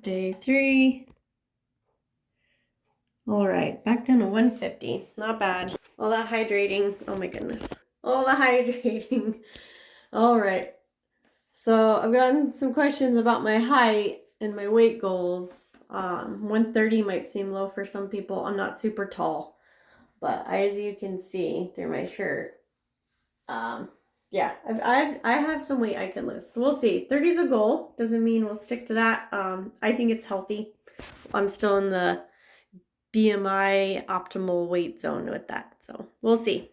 Day 3. All right, back down to 150. Not bad. All that hydrating. Oh my goodness. All the hydrating. All right. So I've gotten some questions about my height and my weight goals. 130 might seem low for some people. I'm not super tall, but as you can see through my shirt, yeah, I have some weight I can lose. So we'll see. 30 is a goal. Doesn't mean we'll stick to that. I think it's healthy. I'm still in the BMI optimal weight zone with that. So we'll see.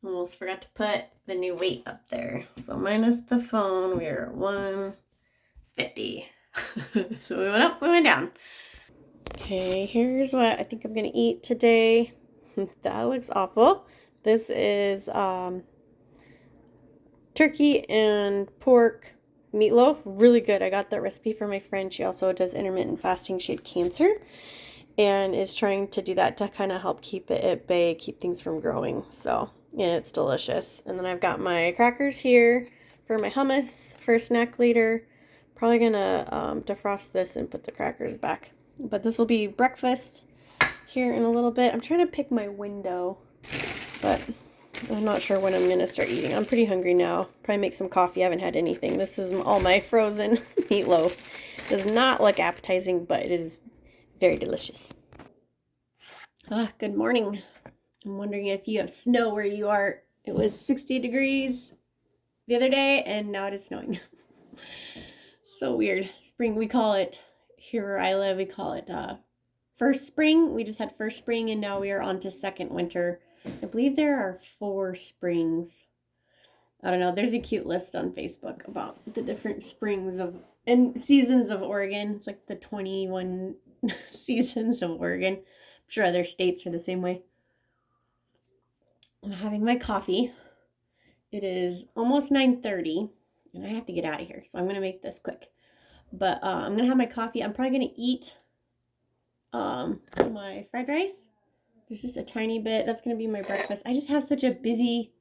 Almost forgot to put the new weight up there. So minus the phone, we are at 150. So we went up, we went down. Okay, here's what I think I'm gonna eat today. That looks awful. This is turkey and pork meatloaf. Really good. I got that recipe from my friend. She also does intermittent fasting. She had cancer and is trying to do that to kind of help keep it at bay, keep things from growing. So, and it's delicious. And then I've got my crackers here for my hummus for a snack later. Probably gonna defrost this and put the crackers back. But this will be breakfast here in a little bit. I'm trying to pick my window, but I'm not sure when I'm gonna start eating. I'm pretty hungry now. Probably make some coffee. I haven't had anything. This is all my frozen meatloaf. Does not look appetizing, but it is very delicious. Good morning. I'm wondering if you have snow where you are. It was 60 degrees the other day and now it is snowing. So weird. Spring, we call it, here where I live, we call it first spring. We just had first spring and now we are on to second winter. I believe there are 4 springs. I don't know. There's a cute list on Facebook about the different springs of and seasons of Oregon. It's like the 21 seasons of Oregon. I'm sure other states are the same way. I'm having my coffee. It is almost 9:30 and I have to get out of here. So I'm going to make this quick. But I'm going to have my coffee. I'm probably going to eat my fried rice. There's just a tiny bit. That's going to be my breakfast. I just have such a busy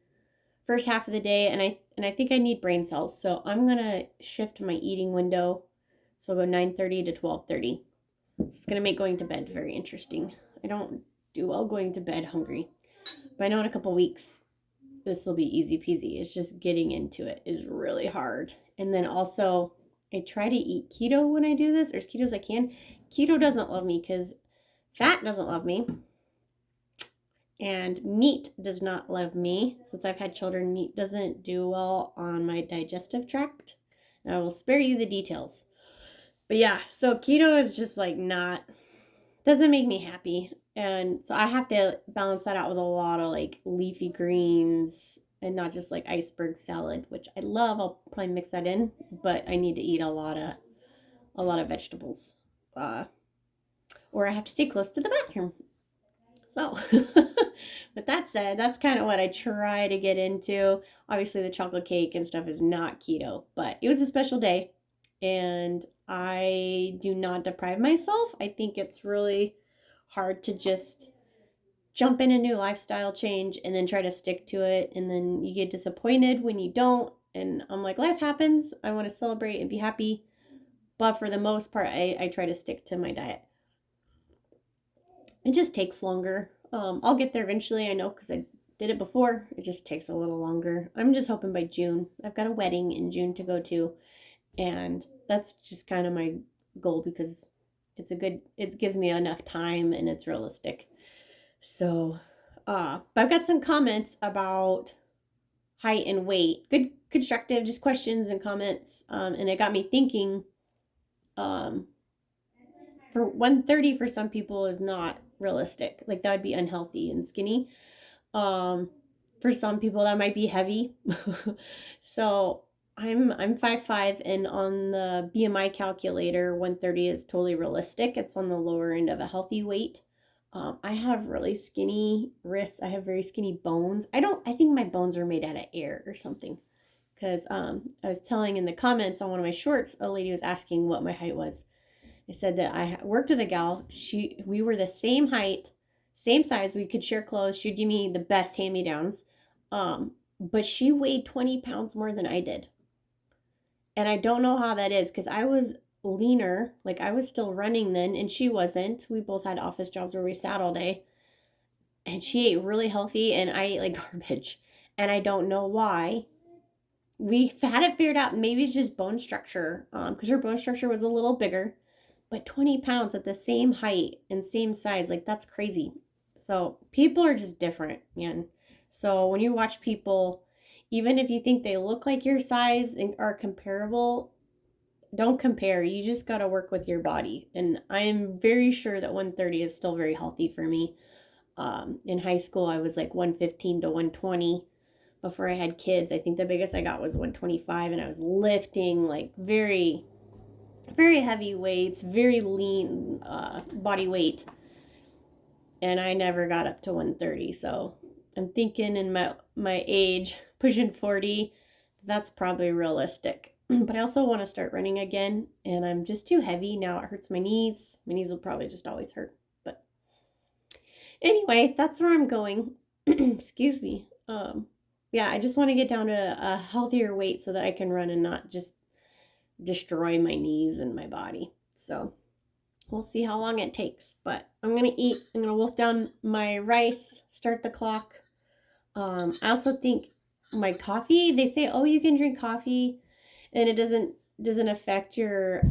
first half of the day and I think I need brain cells. So I'm going to shift my eating window. So I'll go 9:30 to 12:30. It's going to make going to bed very interesting. I don't do well going to bed hungry. But I know in a couple weeks this will be easy peasy. It's just getting into it is really hard. And then also I try to eat keto when I do this, or as keto as I can. Keto doesn't love me because fat doesn't love me. And meat does not love me. Since I've had children, meat doesn't do well on my digestive tract. And I will spare you the details. But yeah, so keto is just like doesn't make me happy. And so I have to balance that out with a lot of like leafy greens and not just like iceberg salad, which I love. I'll probably mix that in, but I need to eat a lot of vegetables. Or I have to stay close to the bathroom. So, with that said, that's kind of what I try to get into. Obviously, the chocolate cake and stuff is not keto, but it was a special day and I do not deprive myself. I think it's really hard to just jump in a new lifestyle change and then try to stick to it. And then you get disappointed when you don't. And I'm like, life happens. I want to celebrate and be happy. But for the most part, I try to stick to my diet. It just takes longer. I'll get there eventually, I know, because I did it before. It just takes a little longer. I'm just hoping by June. I've got a wedding in June to go to. And that's just kind of my goal because it gives me enough time and it's realistic. So, but I've got some comments about height and weight. Good, constructive, just questions and comments. And it got me thinking, for 130 for some people is not realistic. Like that would be unhealthy and skinny. For some people that might be heavy. So I'm 5'5", and on the BMI calculator, 130 is totally realistic. It's on the lower end of a healthy weight. I have really skinny wrists. I have very skinny bones. I think my bones are made out of air or something. Because I was telling in the comments on one of my shorts, a lady was asking what my height was. I said that I worked with a gal. We were the same height, same size. We could share clothes. She'd give me the best hand-me-downs. But she weighed 20 pounds more than I did. And I don't know how that is because I was leaner. Like I was still running then and she wasn't. We both had office jobs where we sat all day. And she ate really healthy and I ate like garbage. And I don't know why. We had it figured out. Maybe it's just bone structure, because her bone structure was a little bigger, but 20 pounds at the same height and same size, like that's crazy. So people are just different, man. So when you watch people, even if you think they look like your size and are comparable, don't compare. You just got to work with your body. And I'm very sure that 130 is still very healthy for me. In high school, I was like 115 to 120 before I had kids. I think the biggest I got was 125, and I was lifting like very, very heavy weights, very lean body weight, and I never got up to 130. So I'm thinking in my age, pushing 40, that's probably realistic. But I also want to start running again, and I'm just too heavy now. It hurts my knees. My knees will probably just always hurt. But anyway, that's where I'm going. Excuse me. Yeah, I just want to get down to a healthier weight so that I can run and not just destroy my knees and my body. So we'll see how long it takes. But I'm going to eat. I'm going to wolf down my rice, start the clock. I also think my coffee, they say, oh, you can drink coffee and it doesn't affect your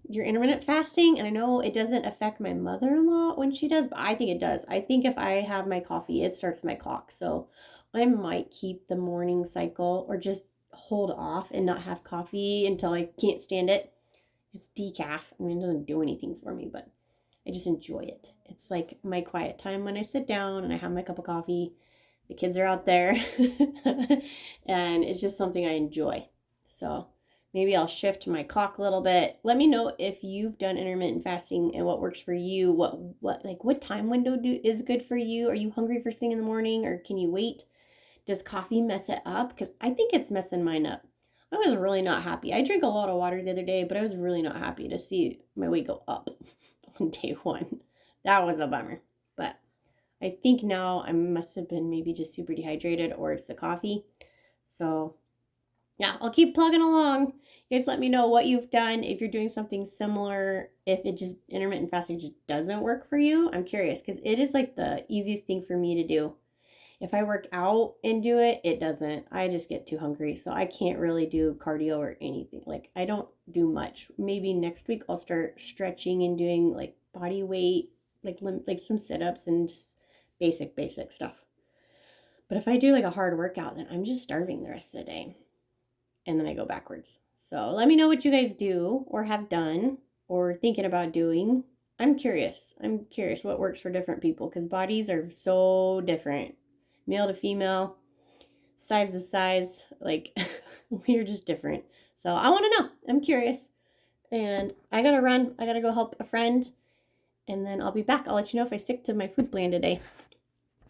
intermittent fasting. And I know it doesn't affect my mother-in-law when she does, but I think it does. I think if I have my coffee, it starts my clock. So I might keep the morning cycle or just hold off and not have coffee until I can't stand it. It's decaf. I mean, it doesn't do anything for me, but I just enjoy it. It's like my quiet time when I sit down and I have my cup of coffee. The kids are out there and it's just something I enjoy. So maybe I'll shift my clock a little bit. Let me know if you've done intermittent fasting and what works for you. What time window is good for you? Are you hungry first thing in the morning or can you wait? Does coffee mess it up? Because I think it's messing mine up. I was really not happy. I drank a lot of water the other day, but I was really not happy to see my weight go up on day one. That was a bummer. But I think now I must have been maybe just super dehydrated or it's the coffee. So yeah, I'll keep plugging along. You guys let me know what you've done, if you're doing something similar, if it just intermittent fasting just doesn't work for you. I'm curious because it is like the easiest thing for me to do. If I work out and do it, it doesn't. I just get too hungry. So I can't really do cardio or anything. Like I don't do much. Maybe next week I'll start stretching and doing like body weight, like some sit-ups and just basic stuff. But if I do like a hard workout, then I'm just starving the rest of the day. And then I go backwards. So let me know what you guys do or have done or thinking about doing. I'm curious. What works for different people because bodies are so different. Male to female, size to size, like we're just different. So I want to know. I'm curious. And I gotta run. I gotta go help a friend. And then I'll be back. I'll let you know if I stick to my food plan today.